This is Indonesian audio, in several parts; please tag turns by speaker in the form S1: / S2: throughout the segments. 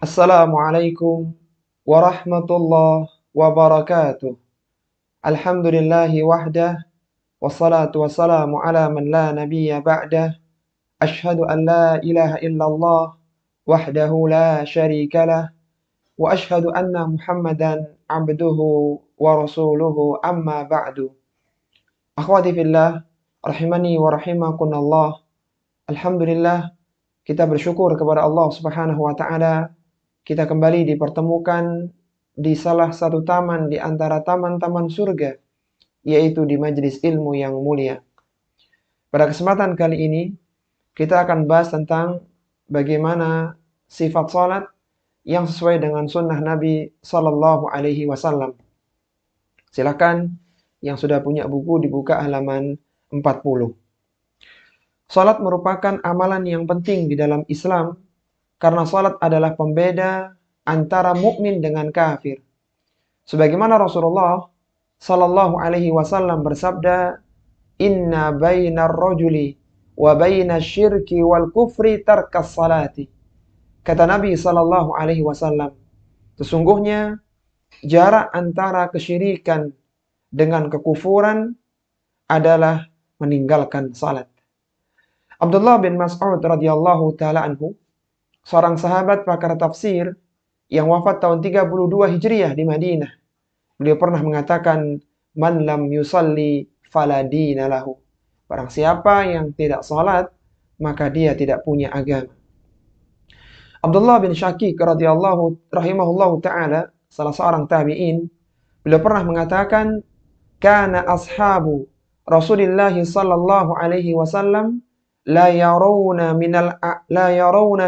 S1: Assalamualaikum warahmatullahi wabarakatuh. Alhamdulillahi wahdah, wassalatu wassalamu ala man la nabiyya ba'dah. Ashhadu an la ilaha illallah wahdahu la syarika lah, wa ashhadu anna Muhammadan abduhu wa rasuluhu amma ba'du. Akhwati fillah, rahimani wa rahimakunallah. Alhamdulillah, kita bersyukur kepada Allah Subhanahu wa taala. Kita kembali dipertemukan di salah satu taman di antara taman-taman surga, yaitu di majelis ilmu yang mulia. Pada kesempatan kali ini, kita akan bahas tentang bagaimana sifat salat yang sesuai dengan sunnah Nabi Sallallahu Alaihi Wasallam. Silakan yang sudah punya buku dibuka halaman 40. Salat merupakan amalan yang penting di dalam Islam karena salat adalah pembeda antara mukmin dengan kafir. Sebagaimana Rasulullah Sallallahu Alaihi Wasallam bersabda, "Inna bainar rajuli wa bainas syirki wal kufri tarkas salati." Kata Nabi Sallallahu Alaihi Wasallam, sesungguhnya jarak antara kesyirikan dengan kekufuran adalah meninggalkan salat. Abdullah bin Mas'ud radhiyallahu taala anhu, seorang sahabat pakar tafsir yang wafat tahun 32 Hijriah di Madinah. Beliau pernah mengatakan, "Man lam yusalli fala dina lahu." Barang siapa yang tidak salat, maka dia tidak punya agama. Abdullah bin Syakik radhiyallahu rahimahullahu taala, salah seorang tabi'in, beliau pernah mengatakan, "Kana ashabu Rasulillah sallallahu alaihi wasallam la yarawna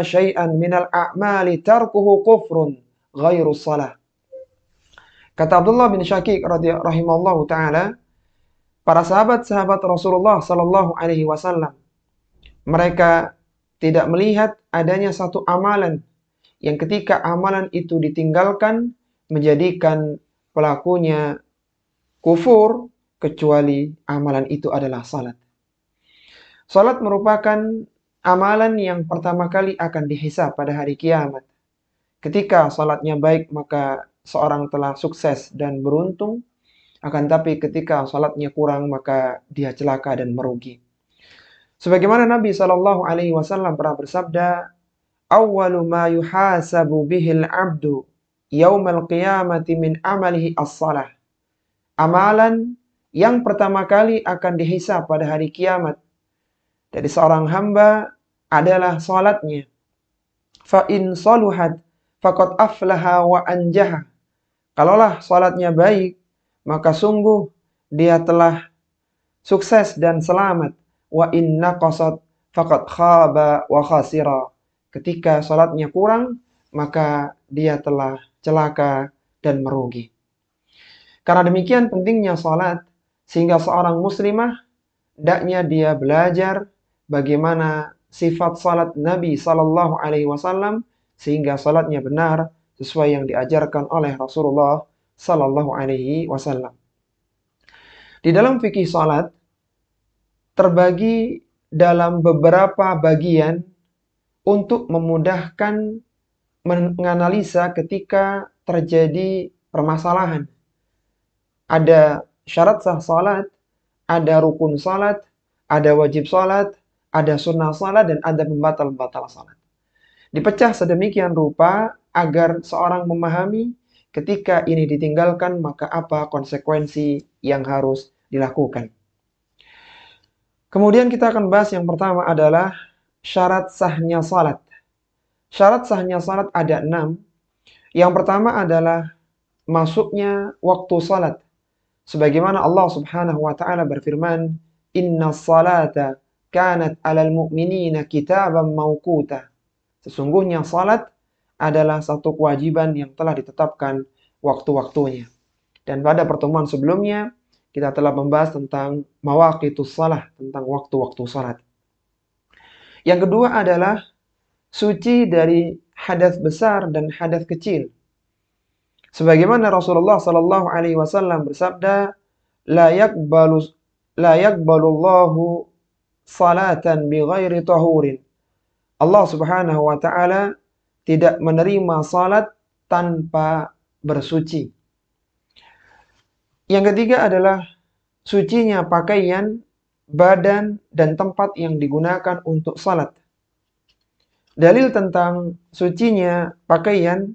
S1: syai'an minal a'mali tarkuhu kufrun ghairu salah." Kata Abdullah bin Syakik rahimahullahu taala, para sahabat-sahabat Rasulullah sallallahu alaihi wasallam, mereka tidak melihat adanya satu amalan yang ketika amalan itu ditinggalkan menjadikan pelakunya kufur kecuali amalan itu adalah salat. Salat merupakan amalan yang pertama kali akan dihisab pada hari kiamat. Ketika salatnya baik, maka seorang telah sukses dan beruntung. Akan tapi ketika salatnya kurang, maka dia celaka dan merugi. Sebagaimana Nabi Shallallahu Alaihi Wasallam pernah bersabda, "Awwalu ma yuhasabu bihil abdu yaumal qiyamati min amalihi as-salah." Amalan yang pertama kali akan dihisab pada hari kiamat dari seorang hamba adalah salatnya. Fa in saluhat faqad aflaha wa anjaha. Kalaulah salatnya baik, maka sungguh dia telah sukses dan selamat. Wa in naqasat faqad khaba wa khasira. Ketika salatnya kurang, maka dia telah celaka dan merugi. Karena demikian pentingnya salat, sehingga seorang muslimah hendaknya dia belajar bagaimana sifat salat Nabi Sallallahu Alaihi Wasallam sehingga salatnya benar sesuai yang diajarkan oleh Rasulullah Sallallahu Alaihi Wasallam. Di dalam fikih salat terbagi dalam beberapa bagian untuk memudahkan menganalisa ketika terjadi permasalahan. Ada syarat sah salat, ada rukun salat, ada wajib salat, ada sunnah salat, dan ada pembatal-pembatal salat. Dipecah sedemikian rupa agar seorang memahami ketika ini ditinggalkan maka apa konsekuensi yang harus dilakukan. Kemudian kita akan bahas yang pertama adalah syarat sahnya salat. Syarat sahnya salat ada 6. Yang pertama adalah masuknya waktu salat. Sebagaimana Allah Subhanahu wa taala berfirman, "Inna salata kanat 'alal mu'minina kitaban mawquta." Sesungguhnya salat adalah satu kewajiban yang telah ditetapkan waktu-waktunya. Dan pada pertemuan sebelumnya kita telah membahas tentang mawaqitus shalah, tentang waktu-waktu salat. Yang kedua adalah suci dari hadas besar dan hadas kecil. Sebagaimana Rasulullah sallallahu alaihi wasallam bersabda, "La yaqbalullahu salatan bighairi tahurin." Allah Subhanahu wa taala tidak menerima salat tanpa bersuci. Yang ketiga adalah sucinya pakaian, badan, dan tempat yang digunakan untuk salat. Dalil tentang sucinya pakaian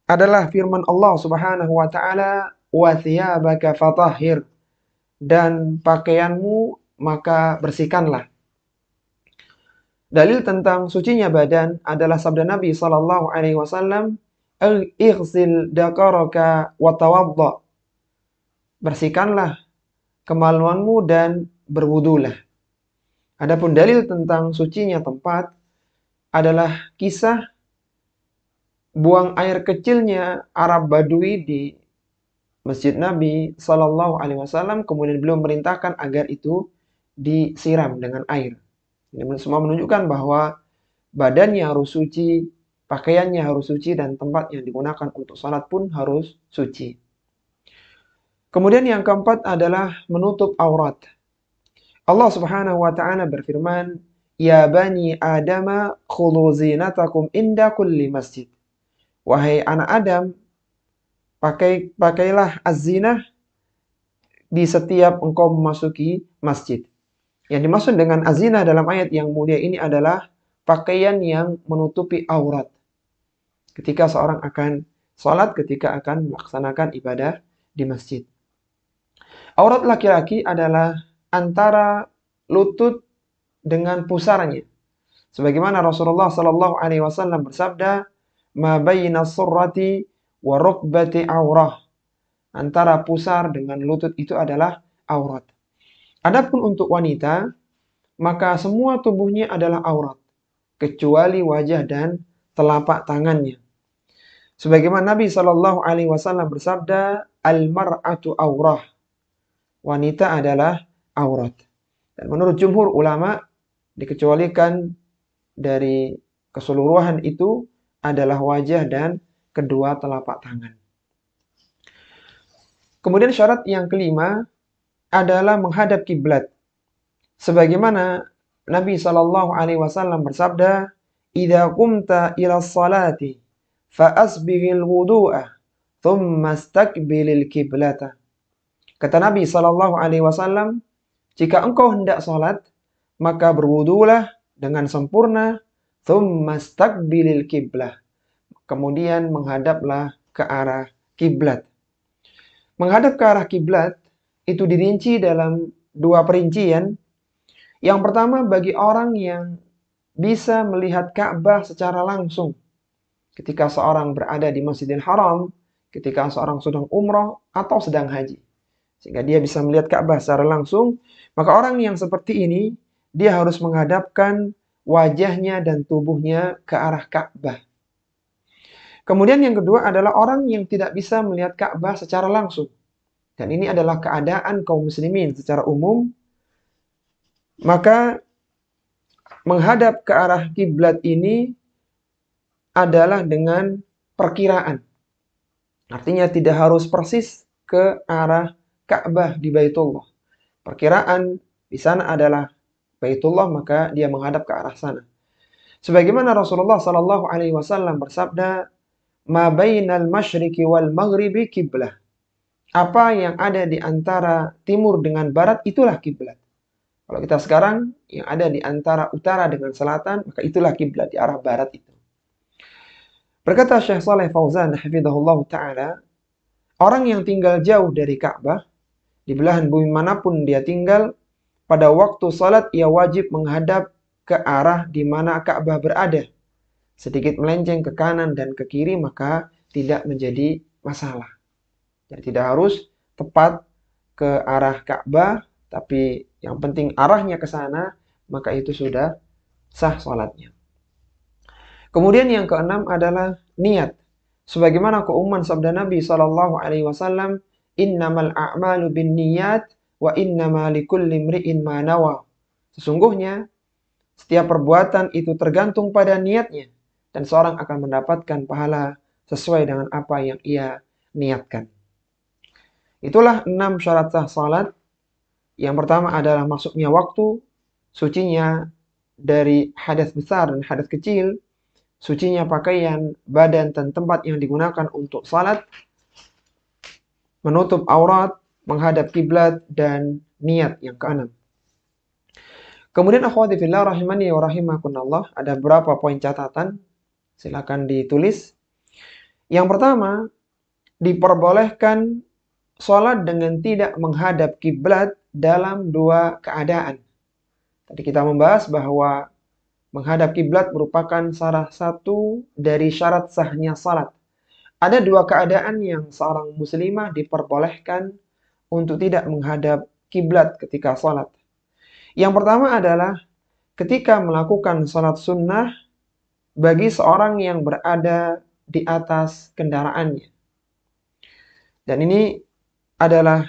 S1: adalah firman Allah Subhanahu wa taala, "Wa thiyabaka fatahhir," dan pakaianmu maka bersihkanlah. Dalil tentang sucinya badan adalah sabda Nabi sallallahu alaihi wasallam, "Ighsil dakaraka wa tawadda." Bersihkanlah kemaluanmu dan berwudulah. Adapun dalil tentang sucinya tempat adalah kisah buang air kecilnya Arab Badui di Masjid Nabi sallallahu alaihi wasallam, kemudian beliau merintahkan agar itu disiram dengan air. Ini semua menunjukkan bahwa badannya harus suci, pakaiannya harus suci, dan tempat yang digunakan untuk salat pun harus suci. Kemudian yang keempat adalah menutup aurat. Allah Subhanahu wa taala berfirman, "Ya bani Adam, khudhu zinatakum inda kulli masjid." Wahai anak Adam, pakailah az-zinah di setiap engkau memasuki masjid. Yang dimaksud dengan az-zinah dalam ayat yang mulia ini adalah pakaian yang menutupi aurat. Ketika seorang akan salat, ketika akan melaksanakan ibadah di masjid. Aurat laki-laki adalah antara lutut dengan pusarnya. Sebagaimana Rasulullah sallallahu alaihi wasallam bersabda, "Ma baina surrati wa rukbati aurah." Antara pusar dengan lutut itu adalah aurat. Adapun untuk wanita, maka semua tubuhnya adalah aurat, kecuali wajah dan telapak tangannya. Sebagaimana Nabi sallallahu alaihi wasallam bersabda, "Al-mar'atu aurah." Wanita adalah aurat. Dan menurut jumhur ulama, dikecualikan dari keseluruhan itu adalah wajah dan kedua telapak tangan. Kemudian syarat yang kelima adalah menghadap kiblat. Sebagaimana Nabi sallallahu alaihi wasallam bersabda, "Idza qumta ila sholati fa asbighil wudu'a, thumma istaqbilil kiblata." Kata Nabi sallallahu alaihi wasallam, jika engkau hendak salat, maka berwudulah dengan sempurna, thumma istaqbilil kiblah. Kemudian menghadaplah ke arah kiblat. Menghadap ke arah kiblat itu dirinci dalam dua perincian. Yang pertama, bagi orang yang bisa melihat Ka'bah secara langsung. Ketika seorang berada di Masjidil Haram, ketika seorang sedang umrah atau sedang haji. Sehingga dia bisa melihat Ka'bah secara langsung, maka orang yang seperti ini, dia harus menghadapkan wajahnya dan tubuhnya ke arah Ka'bah. Kemudian yang kedua adalah orang yang tidak bisa melihat Ka'bah secara langsung. Dan ini adalah keadaan kaum muslimin secara umum. Maka menghadap ke arah kiblat ini adalah dengan perkiraan. Artinya tidak harus persis ke arah Ka'bah di Baitullah. Perkiraan di sana adalah Baitullah, maka dia menghadap ke arah sana. Sebagaimana Rasulullah sallallahu alaihi wasallam bersabda, "Ma bainal masyriqi wal maghribi kiblah." Apa yang ada di antara timur dengan barat itulah kiblat. Kalau kita sekarang yang ada di antara utara dengan selatan, maka itulah kiblat di arah barat itu. Berkata Syekh Shalih Fauzan hafizahullah taala, orang yang tinggal jauh dari Ka'bah, di belahan bumi manapun dia tinggal, pada waktu salat ia wajib menghadap ke arah di mana Ka'bah berada. Sedikit melenceng ke kanan dan ke kiri maka tidak menjadi masalah. Jadi tidak harus tepat ke arah Ka'bah, tapi yang penting arahnya ke sana, maka itu sudah sah salatnya. Kemudian yang keenam adalah niat. Sebagaimana keumuman sabda Nabi sallallahu alaihi wasallam, "Innamal a'malu binniyat wa innama likulli imri'in ma nawa." Sesungguhnya setiap perbuatan itu tergantung pada niatnya dan seorang akan mendapatkan pahala sesuai dengan apa yang ia niatkan. Itulah 6 syarat sah salat. Yang pertama adalah masuknya waktu, sucinya dari hadas besar dan hadas kecil, sucinya pakaian, badan, dan tempat yang digunakan untuk salat, menutup aurat, menghadap kiblat, dan niat yang keenam. Kemudian akhwati fillah rahimani wa rahimakumullah, ada beberapa poin catatan, silakan ditulis. Yang pertama, diperbolehkan sholat dengan tidak menghadap kiblat dalam dua keadaan. Tadi kita membahas bahwa menghadap kiblat merupakan salah satu dari syarat sahnya salat. Ada dua keadaan yang seorang muslimah diperbolehkan untuk tidak menghadap kiblat ketika salat. Yang pertama adalah ketika melakukan salat sunnah bagi seorang yang berada di atas kendaraannya. Dan ini adalah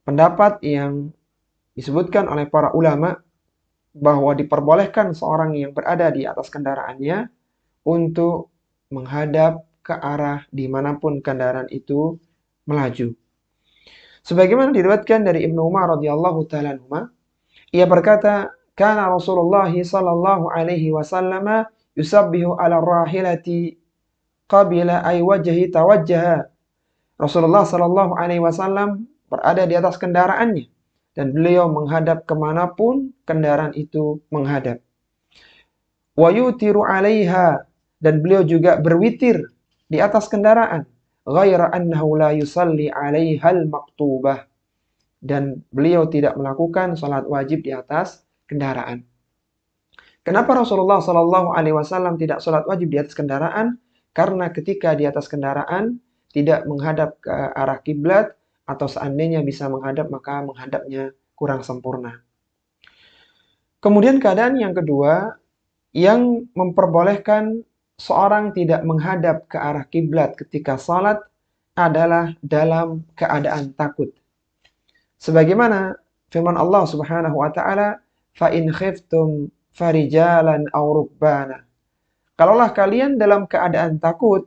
S1: pendapat yang disebutkan oleh para ulama bahwa diperbolehkan seorang yang berada di atas kendaraannya untuk menghadap ke arah dimanapun kendaraan itu melaju. Sebagaimana diriwayatkan dari Ibnu Umar radhiyallahu taala anhuma, ia berkata, "Kana Rasulullah sallallahu alaihi wasallam yusabbihu 'ala rahilati qabila ay wajhi tawajjaha." Rasulullah sallallahu alaihi wasallam berada di atas kendaraannya dan beliau menghadap kemanapun kendaraan itu menghadap. Wa yutiru 'alaiha, dan beliau juga berwitir di atas kendaraan. Ghaira annahu la yusalli 'alaihal maktubah, dan beliau tidak melakukan salat wajib di atas kendaraan. Kenapa Rasulullah sallallahu alaihi wasallam tidak salat wajib di atas kendaraan? Karena ketika di atas kendaraan tidak menghadap ke arah kiblat, atau seandainya bisa menghadap maka menghadapnya kurang sempurna. Kemudian keadaan yang kedua yang memperbolehkan seorang tidak menghadap ke arah kiblat ketika salat adalah dalam keadaan takut. Sebagaimana firman Allah Subhanahu wa taala, "Fa in khiftum farijalan aw rukbana." Kalaulah kalian dalam keadaan takut,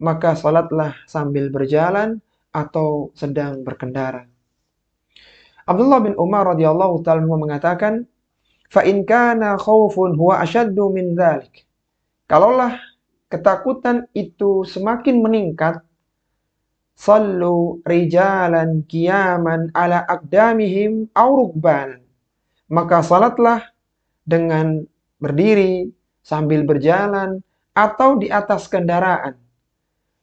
S1: maka salatlah sambil berjalan atau sedang berkendara. Abdullah bin Umar radhiyallahu ta'ala mengatakan, "Fa in kana khaufun huwa ashaddu min dzalik." Kalaulah ketakutan itu semakin meningkat, sallu rijalan qiyaman ala aqdamihim aw rukbanan, maka salatlah dengan berdiri sambil berjalan atau di atas kendaraan,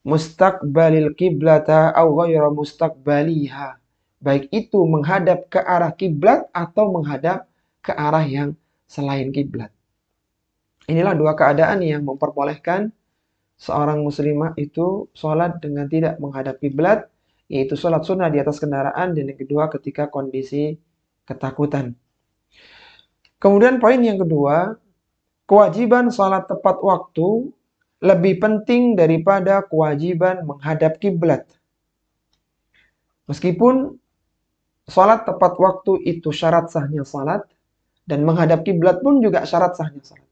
S1: mustaqbalil qiblata aw ghayra mustaqbaliha, baik itu menghadap ke arah kiblat atau menghadap ke arah yang selain kiblat. Inilah dua keadaan yang memperbolehkan seorang muslimah itu sholat dengan tidak menghadap kiblat, yaitu sholat sunnah di atas kendaraan, dan yang kedua ketika kondisi ketakutan. Kemudian poin yang kedua, kewajiban sholat tepat waktu lebih penting daripada kewajiban menghadap kiblat. Meskipun sholat tepat waktu itu syarat sahnya sholat, dan menghadap kiblat pun juga syarat sahnya sholat.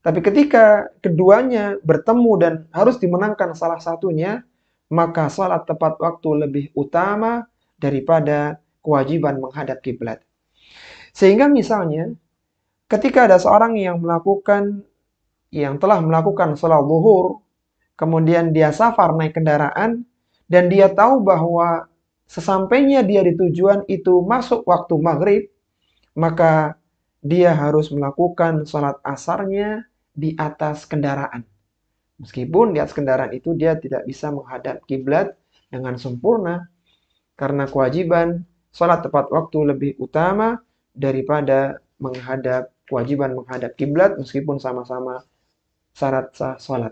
S1: Tapi ketika keduanya bertemu dan harus dimenangkan salah satunya, maka salat tepat waktu lebih utama daripada kewajiban menghadap kiblat. Sehingga misalnya, ketika ada seorang yang telah melakukan salat zuhur, kemudian dia safar naik kendaraan, dan dia tahu bahwa sesampainya dia di tujuan itu masuk waktu maghrib, maka dia harus melakukan salat asarnya di atas kendaraan. Meskipun di atas kendaraan itu dia tidak bisa menghadap kiblat dengan sempurna, karena kewajiban salat tepat waktu lebih utama daripada kewajiban menghadap kiblat, meskipun sama-sama syarat sah salat.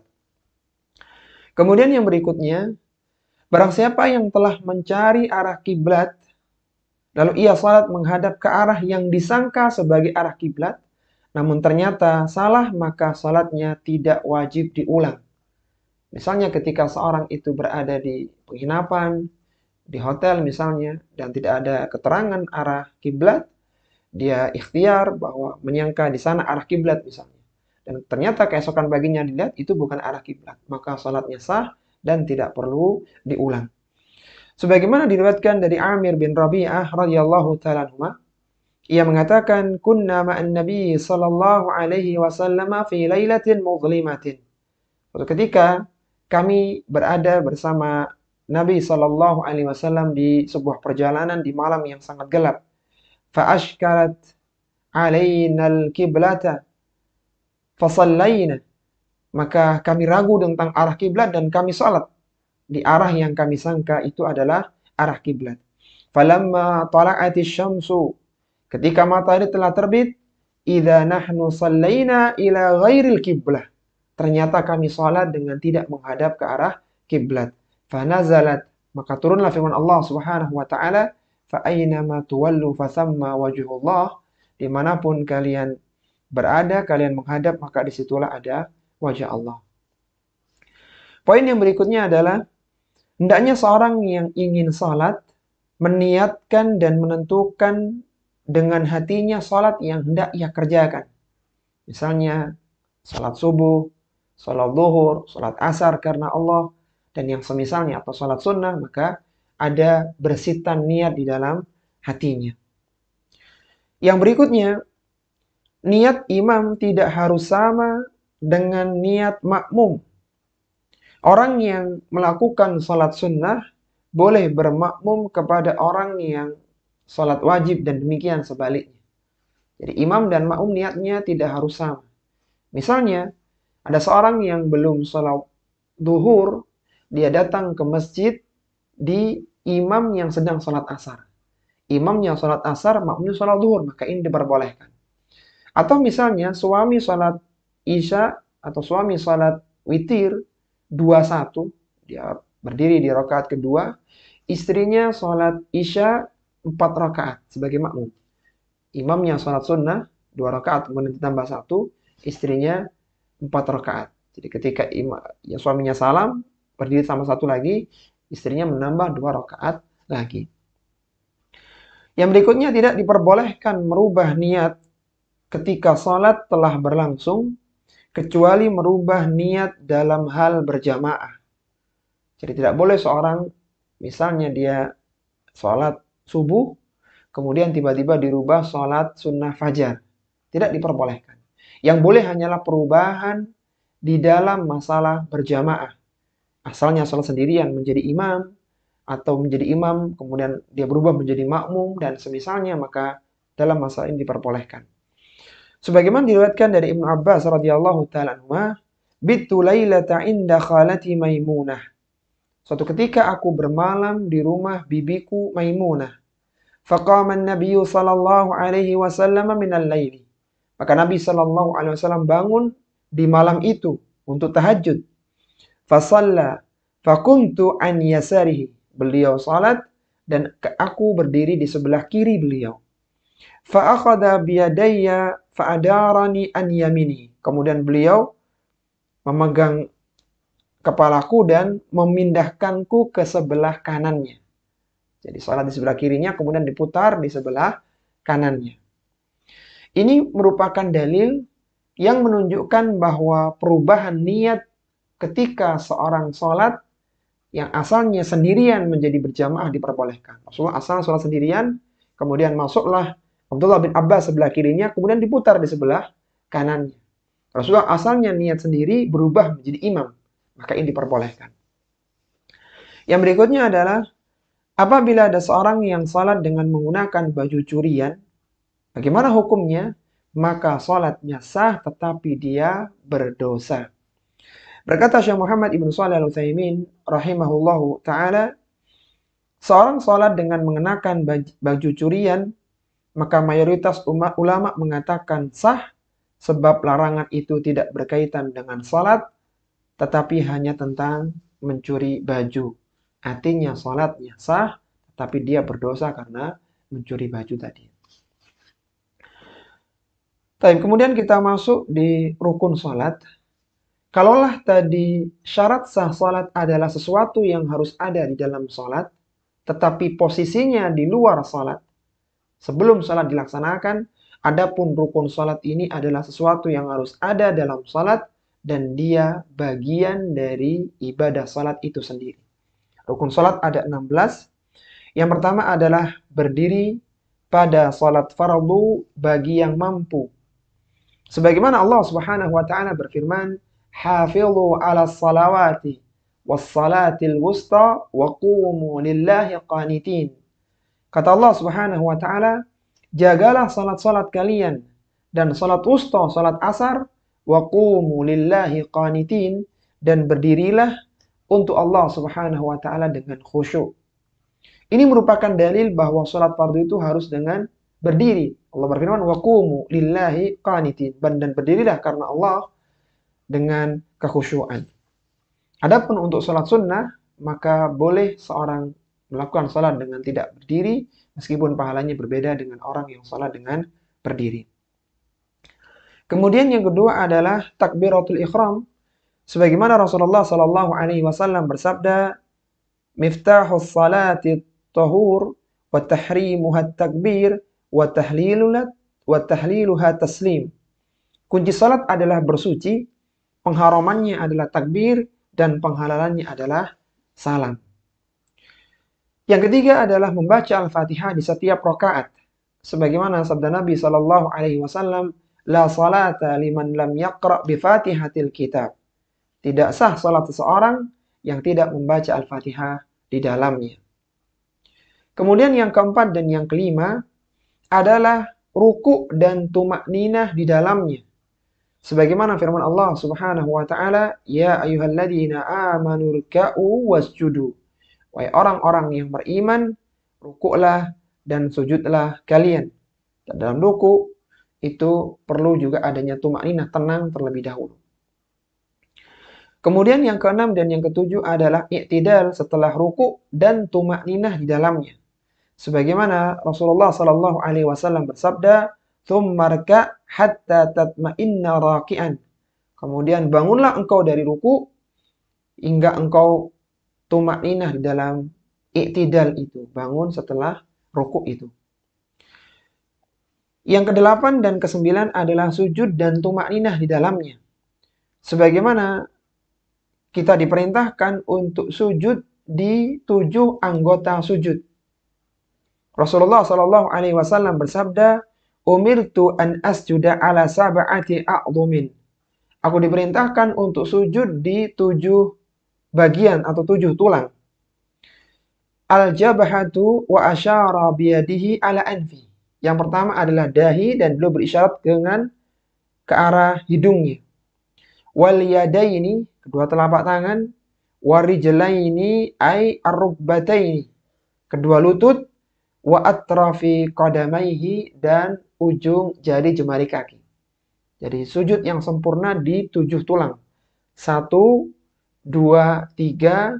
S1: Kemudian yang berikutnya, barang siapa yang telah mencari arah kiblat, lalu ia salat menghadap ke arah yang disangka sebagai arah kiblat, namun ternyata salah, maka salatnya tidak wajib diulang. Misalnya ketika seorang itu berada di penginapan, di hotel misalnya, dan tidak ada keterangan arah kiblat, dia ikhtiar bahwa menyangka di sana arah kiblat misalnya, dan ternyata keesokan paginya dilihat itu bukan arah kiblat, maka salatnya sah dan tidak perlu diulang. Sebagaimana diriwayatkan dari Amir bin Rabi'ah radhiyallahu ta'ala anhu, Ia mengatakan, kunna ma'an Nabi sallallahu alaihi wasallam fi lailatin muzlimatin. Suatu ketika kami berada bersama Nabi sallallahu alaihi wasallam di sebuah perjalanan di malam yang sangat gelap. Fa ashkalat alaina al-qiblata fa shallaina. Maka kami ragu tentang arah kiblat dan kami salat di arah yang kami sangka itu adalah arah kiblat. Falamma tala'atis syamsu, ketika matahari telah terbit, idza nahnu shallaina ila ghairil qiblah. Ternyata kami salat dengan tidak menghadap ke arah kiblat. Fanazalat, maka turunlah firman Allah Subhanahu wa taala, fa aynama tuwallu fathamma wajhullah. Dimanapun kalian berada, kalian menghadap, maka disitulah ada wajah Allah. Poin yang berikutnya adalah hendaknya seorang yang ingin salat meniatkan dan menentukan dengan hatinya salat yang hendak ia kerjakan. Misalnya salat subuh, salat zuhur, salat asar karena Allah, dan yang semisalnya atau salat sunnah, maka ada bersitan niat di dalam hatinya. Yang berikutnya, niat imam tidak harus sama dengan niat makmum. Orang yang melakukan salat sunnah boleh bermakmum kepada orang yang salat wajib dan demikian sebaliknya. Jadi imam dan makmum niatnya tidak harus sama. Misalnya, ada seorang yang belum salat duhur, dia datang ke masjid di imam yang sedang salat asar. Imamnya salat asar, makmumnya salat duhur, maka ini diperbolehkan. Atau misalnya suami salat isya atau suami salat witir 2-1, dia berdiri di rakaat kedua, istrinya salat isya 4 rakaat sebagai makmum. Imamnya salat sunnah 2 rakaat kemudian ditambah 1, istrinya 4 rakaat. Jadi ketika suaminya salam, berdiri sama 1 lagi, istrinya menambah 2 rakaat lagi. Yang berikutnya, tidak diperbolehkan merubah niat ketika salat telah berlangsung, kecuali merubah niat dalam hal berjamaah. Jadi tidak boleh seorang, misalnya dia salat subuh, kemudian tiba-tiba dirubah salat sunnah fajar. Tidak diperbolehkan. Yang boleh hanyalah perubahan di dalam masalah berjamaah. Asalnya salat sendirian menjadi imam, atau menjadi imam, kemudian dia berubah menjadi makmum, dan semisalnya, maka dalam masalah ini diperbolehkan. Sebagaimana diriwayatkan dari Ibnu Abbas radhiyallahu taala anhu, "Bittu lailata inda khalati Maimunah." Suatu ketika aku bermalam di rumah bibiku Maimunah. Faqama an-nabiy sallallahu alaihi wasallam minal laili. Maka Nabi sallallahu alaihi wasallam bangun di malam itu untuk tahajud. Fasalla fakuntu an yasarihi. Beliau salat dan aku berdiri di sebelah kiri beliau. Fa'akhadha biyadayya fa'adarani an yamini. Kemudian beliau memegang kepalaku dan memindahkanku ke sebelah kanannya. Jadi salat di sebelah kirinya, kemudian diputar di sebelah kanannya. Ini merupakan dalil yang menunjukkan bahwa perubahan niat ketika seorang salat yang asalnya sendirian menjadi berjamaah diperbolehkan. Rasulullah asalnya salat sendirian, kemudian masuklah Abdullah bin Abbas sebelah kirinya, kemudian diputar di sebelah kanannya. Rasulullah asalnya niat sendiri berubah menjadi imam, maka ini diperbolehkan. Yang berikutnya adalah apabila ada seorang yang salat dengan menggunakan baju curian, bagaimana hukumnya? Maka salatnya sah tetapi dia berdosa. Berkata Syekh Muhammad Ibnu Shalih Al-Utsaimin rahimahullahu taala, seorang salat dengan mengenakan baju curian, maka mayoritas ulama mengatakan sah, sebab larangan itu tidak berkaitan dengan salat, tetapi hanya tentang mencuri baju. Artinya salatnya sah, tetapi dia berdosa karena mencuri baju tadi. Kemudian kita masuk di rukun salat. Kalaulah tadi syarat sah salat adalah sesuatu yang harus ada di dalam salat, tetapi posisinya di luar salat, sebelum salat dilaksanakan, adapun rukun salat ini adalah sesuatu yang harus ada dalam salat dan dia bagian dari ibadah salat itu sendiri. Rukun salat ada 16. Yang pertama adalah berdiri pada salat fardu bagi yang mampu. Sebagaimana Allah Subhanahu wa taala berfirman, "Hafidhu 'alas salawati was salatil wusta wa qumu lillahi qanitin." Kata Allah Subhanahu wa taala, jagalah salat-salat kalian dan salat wusta, salat asar, wa qumu lillahi qanitin, dan berdirilah untuk Allah Subhanahu wa taala dengan khusyuk. Ini merupakan dalil bahwa salat fardu itu harus dengan berdiri. Allah berfirman, wa qumu lillahi qanitin, dan berdirilah karena Allah dengan kekhusyuan. Adapun untuk salat sunnah, maka boleh seorang melakukan salat dengan tidak berdiri, meskipun pahalanya berbeda dengan orang yang salat dengan berdiri. Kemudian yang kedua adalah takbiratul ihram. Sebagaimana Rasulullah sallallahu alaihi wasallam bersabda, "Miftahus salati tahur wa tahrimuha takbir wa tahliluha taslim." Kunci salat adalah bersuci, pengharamannya adalah takbir, dan penghalalannya adalah salam. Yang ketiga adalah membaca Al-Fatihah di setiap rakaat. Sebagaimana sabda Nabi sallallahu alaihi wasallam, "La salata liman lam yaqra' bi Fatihatil kitab." Tidak sah salat seseorang yang tidak membaca Al-Fatihah di dalamnya. Kemudian yang keempat dan yang kelima adalah ruku' dan tumakninah di dalamnya. Sebagaimana firman Allah Subhanahu wa taala, "Ya ayyuhalladzina amanu ruk'u wasjudu." Wahai orang-orang yang beriman, rukuklah dan sujudlah kalian. Dan dalam ruku' itu perlu juga adanya tumakninah, tenang terlebih dahulu. Kemudian yang keenam dan yang ketujuh adalah i'tidal setelah ruku' dan tumakninah di dalamnya. Sebagaimana Rasulullah sallallahu alaihi wasallam bersabda, "Tsumma rka' hatta tatma'inna raki'an." Kemudian bangunlah engkau dari ruku' hingga engkau tumakninah di dalam i'tidal itu, bangun setelah ruku' itu. Yang kedelapan dan kesembilan adalah sujud dan tumakninah di dalamnya. Sebagaimana kita diperintahkan untuk sujud di 7 anggota sujud. Rasulullah sallallahu alaihi wasallam bersabda, "Umirtu an asjuda ala sab'ati a'dhumin." Aku diperintahkan untuk sujud di 7 bagian atau 7 tulang. Al-jabhatu wa asyara biyadihi ala anfi. Yang pertama adalah dahi dan beliau berisyarat dengan ke arah hidungnya. Wal yadaini, kedua telapak tangan. Warijlaini ay ar-rukbataini, kedua lutut. Wa atrafi qadamaihi, dan ujung jari jemari kaki. Jadi sujud yang sempurna di 7 tulang. 1, 2, 3,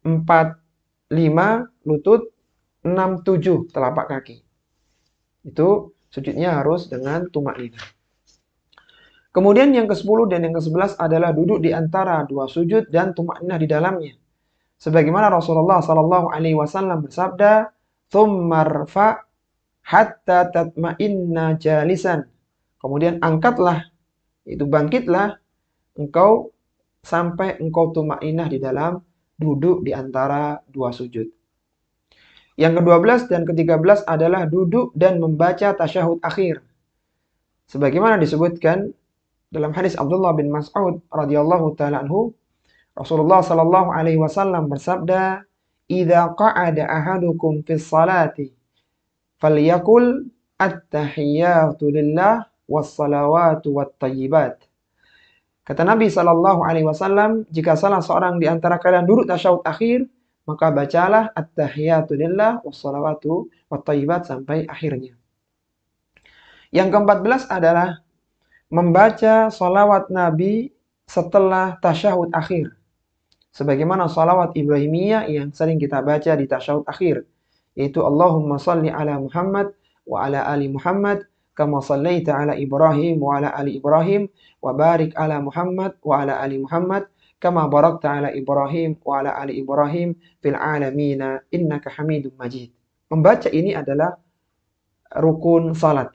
S1: 4, 5 lutut, 6, 7 telapak kaki. Itu sujudnya harus dengan tumakninah. Kemudian yang ke-10 dan yang ke-11 adalah duduk di antara 2 sujud dan tumakninah di dalamnya. Sebagaimana Rasulullah sallallahu alaihi wasallam bersabda, "Tsumma rfa' hatta tatma'inna jalisan." Kemudian angkatlah, itu bangkitlah engkau sampai engkau tumakninah di dalam duduk di antara 2 sujud. Yang ke-12 dan ke-13 adalah duduk dan membaca tasyahud akhir. Sebagaimana disebutkan dalam hadis Abdullah bin Mas'ud radhiyallahu taala anhu, Rasulullah sallallahu alaihi wasallam bersabda, "Idza qa'ada ahadukum fis salati falyakul at-tahiyyatu lillah was salawatu wat thayyibat." Kata Nabi sallallahu alaihi wasallam, jika salah seorang di antara kalian duduk tasyahud akhir, maka bacalah at-tahiyyatu lillah was salawatu wat thayyibat sampai akhirnya. Yang ke-14 adalah membaca salawat Nabi setelah tasyahud akhir. Sebagaimana salawat Ibrahimiyah yang sering kita baca di tasyahud akhir, yaitu Allahumma salli ala Muhammad wa ala ali Muhammad kama sallaita ala Ibrahim wa ala ali Ibrahim wa barik ala Muhammad wa ala ali Muhammad kama barakta ala Ibrahim wa ala ali Ibrahim fil alamina innaka Hamidum Majid. Membaca ini adalah rukun salat.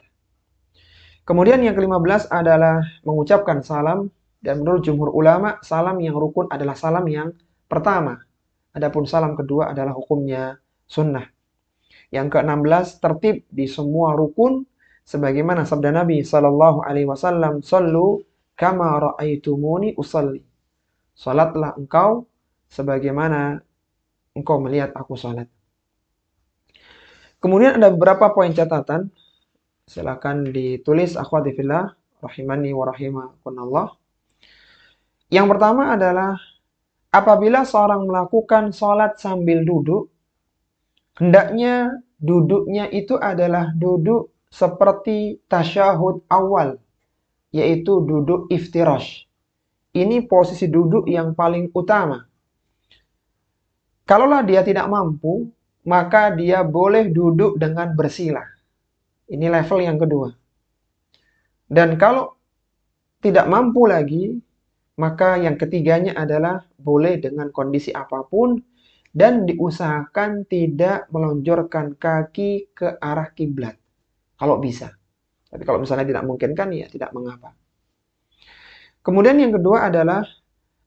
S1: Kemudian yang ke-15 adalah mengucapkan salam, dan menurut jumhur ulama, salam yang rukun adalah salam yang pertama. Adapun salam kedua adalah hukumnya sunnah. Yang ke-16, tertib di semua rukun sebagaimana sabda Nabi sallallahu alaihi wasallam, "Shallu kama ra'aitumuni usalli." Salatlah engkau sebagaimana engkau melihat aku salat. Kemudian ada beberapa poin catatan. Silakan ditulis akhwati fillah rahimani wa rahimakumullah. Yang pertama adalah apabila seorang melakukan salat sambil duduk, hendaknya duduknya itu adalah duduk seperti tasyahud awal, yaitu duduk iftirash. Ini posisi duduk yang paling utama. Kalaulah dia tidak mampu, maka dia boleh duduk dengan bersila. Ini level yang kedua. Dan kalau tidak mampu lagi, maka yang ketiganya adalah boleh dengan kondisi apapun dan diusahakan tidak melonjorkan kaki ke arah kiblat. Kalau bisa. Tapi kalau misalnya tidak memungkinkan, ya tidak mengapa. Kemudian yang kedua adalah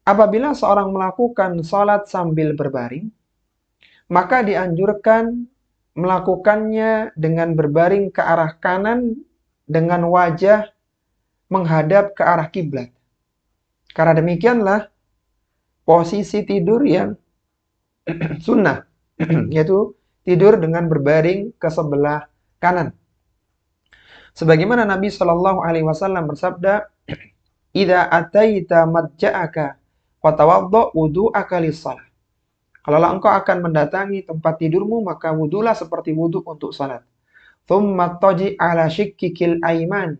S1: apabila seorang melakukan sholat sambil berbaring, maka dianjurkan melakukannya dengan berbaring ke arah kanan dengan wajah menghadap ke arah kiblat. Karena demikianlah posisi tidur yang sunnah, yaitu tidur dengan berbaring ke sebelah kanan. Sebagaimana Nabi Shallallahu Alaihi Wasallam bersabda, "Idza ataita madja'aka fatawaddo wudu'aka lis-shalah." Kalaulah engkau akan mendatangi tempat tidurmu, maka wudulah seperti wudu untuk salat. Tsumma taji ala shikkikil aiman.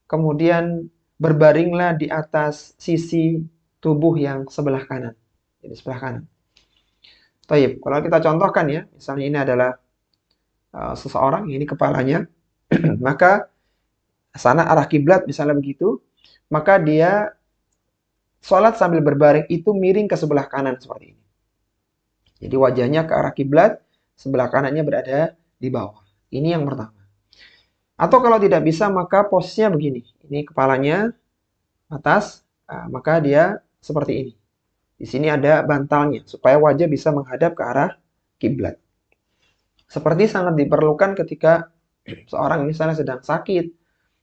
S1: Kemudian berbaringlah di atas sisi tubuh yang sebelah kanan. Jadi sebelah kanan. Taib. Kalau kita contohkan ya, misalnya ini adalah seseorang, ini kepalanya, maka sana arah kiblat misalnya begitu, maka dia sholat sambil berbaring itu miring ke sebelah kanan seperti ini. Jadi wajahnya ke arah kiblat, sebelah kanannya berada di bawah. Ini yang pertama. Atau kalau tidak bisa, maka posisinya begini. Ini kepalanya atas, maka dia seperti ini. Di sini ada bantalnya, supaya wajah bisa menghadap ke arah kiblat. Seperti sangat diperlukan ketika seorang misalnya sedang sakit,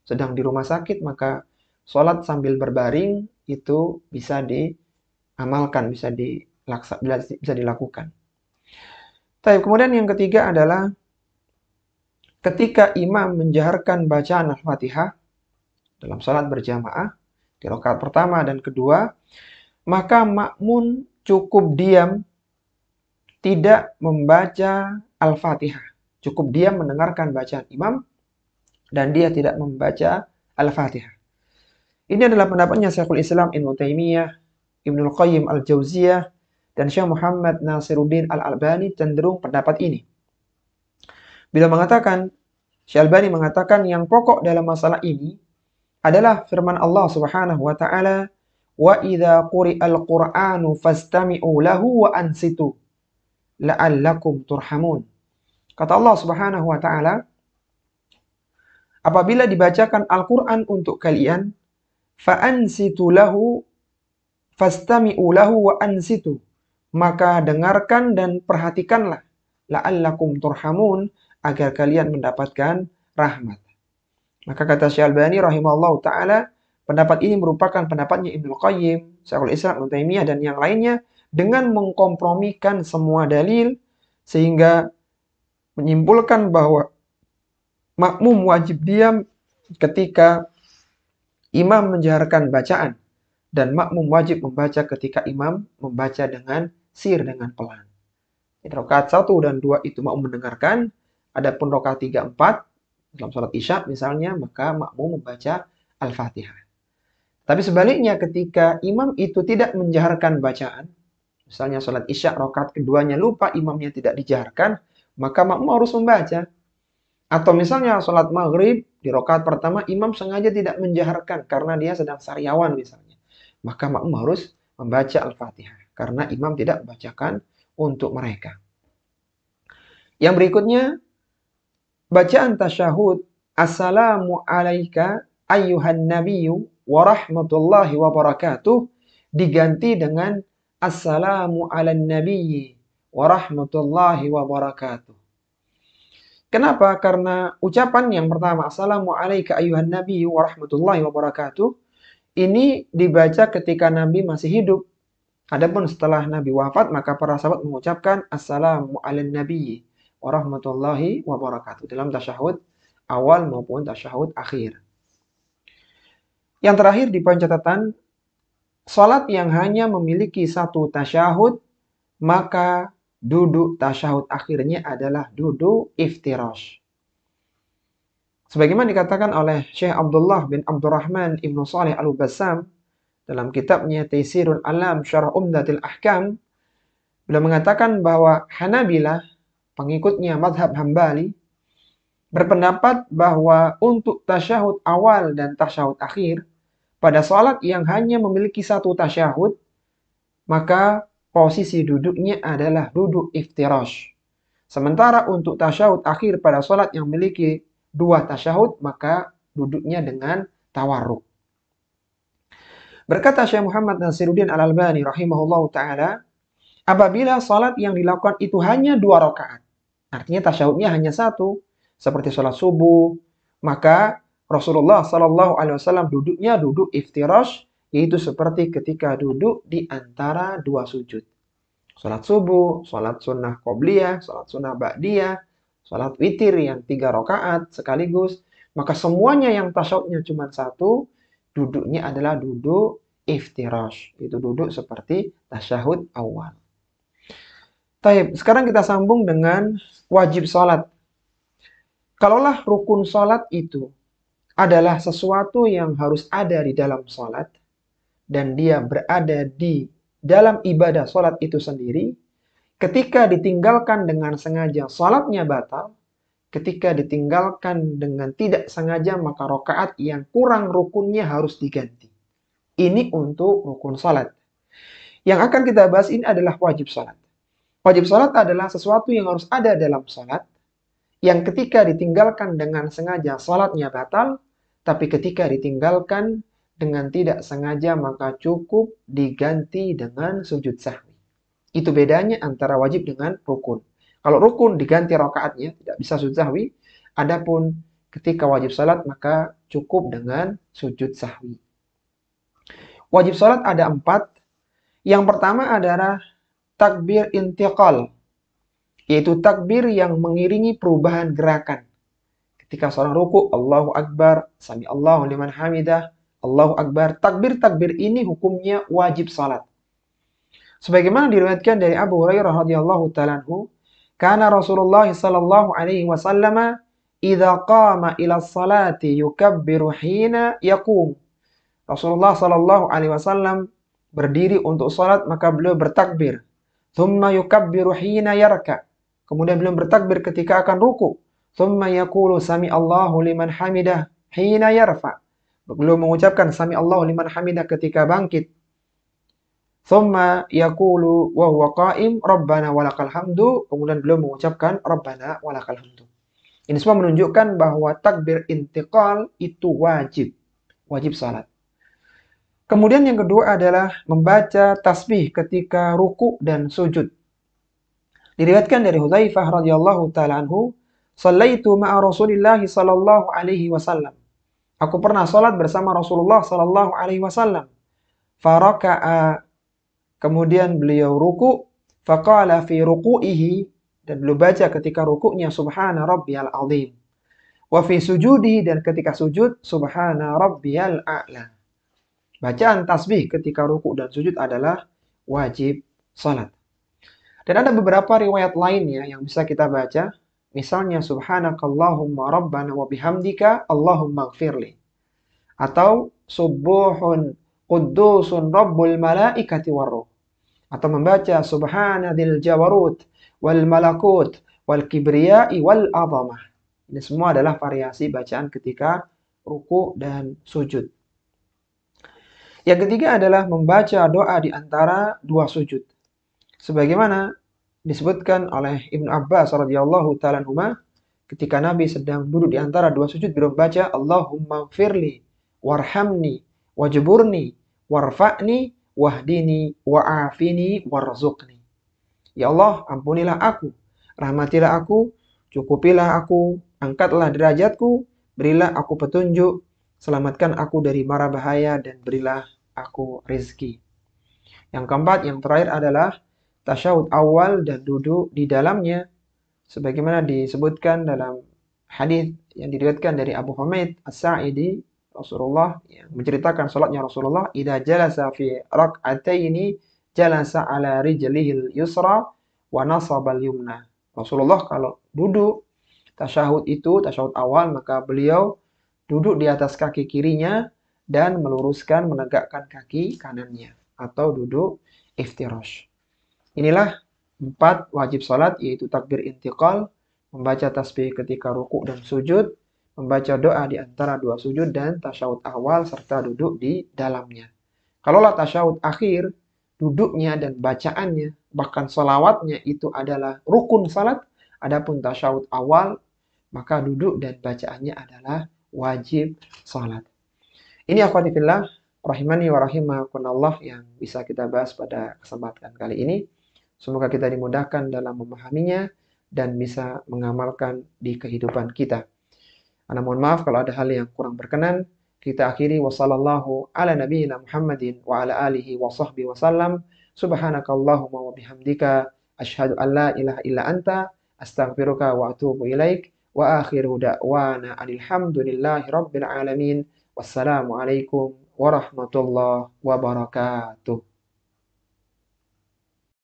S1: sedang di rumah sakit, maka sholat sambil berbaring itu bisa diamalkan, bisa dilakukan. Tapi kemudian yang ketiga adalah ketika imam menjaharkan bacaan Al-Fatihah dalam salat berjamaah di rakaat pertama dan kedua, maka makmum cukup diam, tidak membaca Al-Fatihah. Cukup diam mendengarkan bacaan imam dan dia tidak membaca Al-Fatihah. Ini adalah pendapatnya Syekhul Islam Ibnu Taimiyah, Ibnu Qayyim Al-Jauziyah, dan Syekh Muhammad Nasiruddin Al-Albani cenderung pendapat ini. Bila mengatakan, Syekh Albani mengatakan yang pokok dalam masalah ini adalah firman Allah Subhanahu wa taala, "Wa idza quri'al Qur'anu fastami'u lahu wa ansitu la'allakum turhamun." Kata Allah Subhanahu wa taala, apabila dibacakan Al-Qur'an untuk kalian, fa ansitu lahu fastami'u lahu wa ansitu, maka dengarkan dan perhatikanlah, la'allakum turhamun, agar kalian mendapatkan rahmat. Maka kata Syekh Albani rahimahullah ta'ala, pendapat ini merupakan pendapatnya Ibnu Qayyim, Syekhul Islam Ibnu Taimiyah, dan yang lainnya dengan mengkompromikan semua dalil sehingga menyimpulkan bahwa makmum wajib diam ketika imam menjaharkan bacaan dan makmum wajib membaca ketika imam membaca dengan sir, dengan pelan. Rakaat 1 dan 2 itu makmum mendengarkan, adapun rakaat 3, 4 dalam salat Isya misalnya, maka makmum membaca Al-Fatihah. Tapi sebaliknya ketika imam itu tidak menjaharkan bacaan, misalnya salat Isya rakaat keduanya lupa, imamnya tidak dijaharkan, maka makmum harus membaca. Atau misalnya salat Maghrib di rakaat pertama imam sengaja tidak menjaharkan karena dia sedang sariawan misalnya, maka makmum harus membaca Al-Fatihah karena imam tidak membacakan untuk mereka. Yang berikutnya, bacaan tasyahud, Assalamu alaika ayyuhan nabiyyu wa rahmatullahi wa barakatuh, diganti dengan Assalamu alan nabiyyi wa rahmatullahi wa barakatuh. Kenapa? Karena ucapan yang pertama, Assalamualaikum ayuhan nabi warahmatullahi wabarakatuh, ini dibaca ketika Nabi masih hidup. Adapun setelah Nabi wafat, maka para sahabat mengucapkan Assalamu ala nabi warahmatullahi wabarakatuh dalam tasyahud awal maupun tasyahud akhir. Yang terakhir di poin catatan, salat yang hanya memiliki satu tasyahud, maka duduk tasyahud akhirnya adalah duduk iftirash. Sebagaimana dikatakan oleh Syekh Abdullah bin Abdurrahman Ibnu Shalih Al-Bassam dalam kitabnya Taysirul Alam Syarah Umdatil Ahkam, beliau mengatakan bahwa Hanabilah, pengikutnya mazhab Hambali, berpendapat bahwa untuk tasyahud awal dan tasyahud akhir, pada salat yang hanya memiliki satu tasyahud, maka posisi duduknya adalah duduk iftirash. Sementara untuk tasyahud akhir pada salat yang memiliki dua tasyahud, maka duduknya dengan tawarruk. Berkata Syekh Muhammad Nasiruddin Al-Albani rahimahullahu ta'ala, apabila salat yang dilakukan itu hanya 2 rakaat, artinya tasyahudnya hanya satu, seperti salat subuh, maka Rasulullah SAW duduknya duduk iftirash, yaitu seperti ketika duduk di antara 2 sujud. Salat subuh, salat sunnah qobliyah, salat sunnah ba'diyah, salat witir yang 3 rakaat sekaligus, maka semuanya yang tasyahudnya cuma satu, duduknya adalah duduk iftirash. Itu duduk seperti tasyahud awal. Taib, sekarang kita sambung dengan wajib salat. Kalaulah rukun salat itu adalah sesuatu yang harus ada di dalam salat, dan dia berada di dalam ibadah salat itu sendiri, ketika ditinggalkan dengan sengaja salatnya batal, ketika ditinggalkan dengan tidak sengaja maka rakaat yang kurang rukunnya harus diganti. Ini untuk rukun salat. Yang akan kita bahas ini adalah wajib salat. Wajib salat adalah sesuatu yang harus ada dalam salat, yang ketika ditinggalkan dengan sengaja salatnya batal, tapi ketika ditinggalkan dengan tidak sengaja maka cukup diganti dengan sujud sahwi. Itu bedanya antara wajib dengan rukun. Kalau rukun diganti rakaatnya, tidak bisa sujud sahwi. Adapun ketika wajib salat maka cukup dengan sujud sahwi. Wajib salat ada 4. Yang pertama adalah takbir intiqal, yaitu takbir yang mengiringi perubahan gerakan. Ketika seorang ruku, Allahu Akbar, Sami Allahu liman hamidah, Allahu Akbar. Takbir-takbir ini hukumnya wajib salat. Sebagaimana diriwayatkan dari Abu Hurairah radhiyallahu ta'ala anhu, kana Rasulullah sallallahu alaihi wasallam idza qama ila salati yukabbiru hina yaqum. Rasulullah sallallahu alaihi wasallam berdiri untuk salat maka beliau bertakbir. Thumma yukabbiru hina yarka. Kemudian beliau bertakbir ketika akan ruku. Thumma yaqulu sami Allahu liman hamidah hina yarfa. Beliau mengucapkan sami Allahu liman hamidah ketika bangkit. Thumma yaqulu wa huwa qa'im rabbana walakal hamdu. Kemudian beliau mengucapkan rabbana walakal hamdu. Ini semua menunjukkan bahwa takbir intiqal itu wajib. Wajib salat. Kemudian yang kedua adalah membaca tasbih ketika ruku dan sujud. Diriwayatkan dari Hudzaifah radhiyallahu ta'ala anhu, "Shallaitu ma'a Rasulillah sallallahu alaihi wasallam." Aku pernah salat bersama Rasulullah sallallahu alaihi wasallam. Faraka'a, kemudian beliau ruku, faqala fi ruku'ihi, dan beliau baca ketika rukuknya subhana rabbiyal azim. Wa fi sujudihi, dan ketika sujud subhana rabbiyal a'la. Bacaan tasbih ketika ruku dan sujud adalah wajib salat. Dan ada beberapa riwayat lainnya yang bisa kita baca. Misalnya subhanakallahumma rabbana wa bihamdika Allahumma gfirli. Atau subuhun quddusun rabbul malaikati warruh. Atau membaca subhanadil jawarut wal malakut wal kibriyai wal azamah. Ini semua adalah variasi bacaan ketika ruku dan sujud. Yang ketiga adalah membaca doa di antara 2 sujud. Sebagaimana disebutkan oleh Ibnu Abbas radhiyallahu ta'ala anhuma, ketika Nabi sedang duduk di antara 2 sujud, beliau membaca Allahumma gfirli warhamni wajburni warfa'ni wahdini wa'afini warzuqni. Ya Allah, ampunilah aku, rahmatilah aku, Cukupilah aku, angkatlah derajatku, berilah aku petunjuk, selamatkan aku dari mara bahaya, dan berilah aku rizki. Yang keempat, yang terakhir adalah tasyahud awal dan duduk di dalamnya. Sebagaimana disebutkan dalam hadis yang diriwayatkan dari Abu Humaid As-Sa'idi, Rasulullah yang menceritakan salatnya Rasulullah, "Idza jalasa fi rak'ataini jalasa ala rijlihil yusra wa nasabal yumna." Rasulullah kalau duduk tasyahud itu, tasyahud awal, maka beliau duduk di atas kaki kirinya dan meluruskan, menegakkan kaki kanannya, atau duduk iftirash. Inilah 4 wajib salat, yaitu takbir intiqal, membaca tasbih ketika rukuk dan sujud, membaca doa di antara dua sujud, dan tasyahud awal serta duduk di dalamnya. Kalaulah tasyahud akhir, duduknya dan bacaannya, bahkan salawatnya itu adalah rukun salat, adapun tasyahud awal, maka duduk dan bacaannya adalah wajib salat. Ini akhwati fillah, rahimani wa rahimakumullah, yang bisa kita bahas pada kesempatan kali ini. Semoga kita dimudahkan dalam memahaminya dan bisa mengamalkan di kehidupan kita. Ana mohon maaf kalau ada hal yang kurang berkenan. Kita akhiri wassallallahu ala nabiyyina Muhammadin wa ala alihi wa sahbihi wasallam. Subhanakallahumma wa bihamdika asyhadu an la ilaha illa anta astaghfiruka wa atubu ilaik. Wa akhiru da'wana alhamdulillahi rabbil alamin. Wassalamualaikum warahmatullahi wabarakatuh.